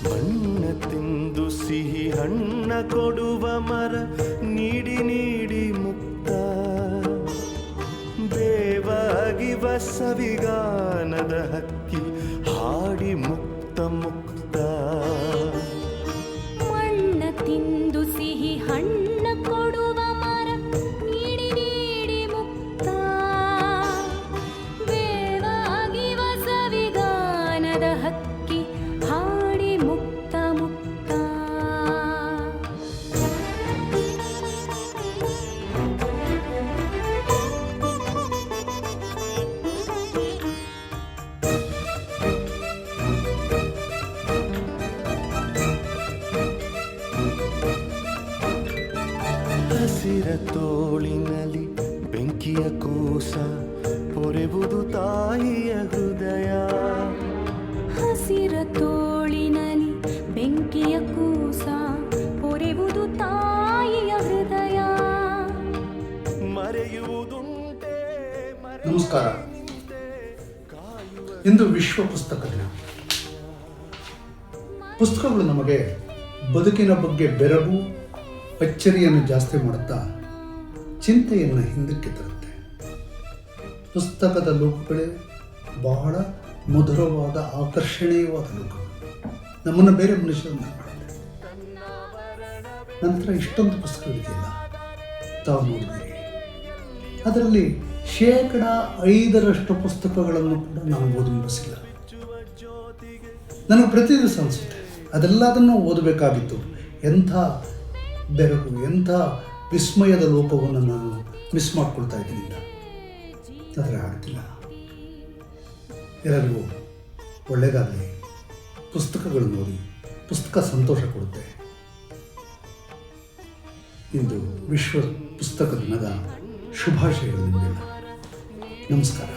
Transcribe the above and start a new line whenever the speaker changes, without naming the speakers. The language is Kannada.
ಬಣ್ಣ ತಿಂದು ಸಿಹಿ ಹಣ್ಣ ಕೊಡುವ ಮರ ನೀಡಿ ನೀಡಿ ಮುಕ್ತ ಬೇವಾಗಿವ ಸವಿಗಾನದ ಹಕ್ಕಿ ಹಾಡಿ ಮುಕ್ತ ಮುಕ್ತ.
ಮಣ್ಣ ತಿಂದು ಸಿಹಿ ಹಣ್ಣ ಕೊಡುವ ಮರ ನೀಡಿ ನೀಡಿ ಮುಕ್ತ ಬೇವಾಗಿವ ಸವಿಗಾನದ ಹಕ್ಕಿ ಹಾಡಿ ಮುಕ್ತ ಮುಕ್ತ.
ಹಸಿರ ತೋಳಿನಲ್ಲಿ ಬೆಂಕಿಯ ಕೂಸ ಪೊರೆವುದು ತಾಯಿಯ ಹೃದಯ.
ಹಸಿರ ತೋಳಿನಲ್ಲಿ ಬೆಂಕಿಯ ಕೂಸ ಪೊರೆವುದು ತಾಯಿಯ ಹೃದಯ.
ಮರೆಯುವುದುಂಟೆ
ನಮಸ್ಕಾರ. ಇಂದು ವಿಶ್ವ ಪುಸ್ತಕ ದಿನ. ಪುಸ್ತಕಗಳು ನಮಗೆ ಬದುಕಿನ ಬಗ್ಗೆ ಬೆರಗು ಅಚ್ಚರಿಯನ್ನು ಜಾಸ್ತಿ ಮಾಡುತ್ತಾ ಚಿಂತೆಯನ್ನು ಹಿಂದಕ್ಕೆ ತರುತ್ತೆ. ಪುಸ್ತಕದ ಲೋಕಗಳೇ ಬಹಳ ಮಧುರವಾದ ಆಕರ್ಷಣೀಯವಾದ ಲೋಕಗಳು, ನಮ್ಮನ್ನು ಬೇರೆ ಮನುಷ್ಯರನ್ನ ಮಾಡುತ್ತೆ. ನಂತರ ಇಷ್ಟೊಂದು ಪುಸ್ತಕಗಳಿದೆಯಲ್ಲ, ತಾವು ನೋಡಿದ್ದೀರಿ. ಅದರಲ್ಲಿ 5% ಪುಸ್ತಕಗಳನ್ನು ಕೂಡ ನಾವು ಓದಿ ಮುಗಿಸಿಲ್ಲ. ನನಗೆ ಪ್ರತಿ ದಿವಸ ಅನಿಸುತ್ತೆ ಅದೆಲ್ಲದನ್ನು ಓದಬೇಕಾಗಿತ್ತು. ಎಂಥ ಬೆರಗು, ಎಂಥ ವಿಸ್ಮಯದ ಲೋಕವನ್ನು ನಾನು ಮಿಸ್ ಮಾಡ್ಕೊಳ್ತಾ ಇದ್ದೀನಿ. ಆದರೆ ಆಗ್ತಿಲ್ಲ. ಎಲ್ಲರಿಗೂ ಒಳ್ಳೆಯದಾಗಲಿ. ಪುಸ್ತಕಗಳು ನೋಡಿ, ಪುಸ್ತಕ ಸಂತೋಷ ಕೊಡುತ್ತೆ. ಇಂದು ವಿಶ್ವ ಪುಸ್ತಕ ದಿನದ ಶುಭಾಶಯಗಳು ನಿಮಗೆಲ್ಲ. ನಮಸ್ಕಾರ.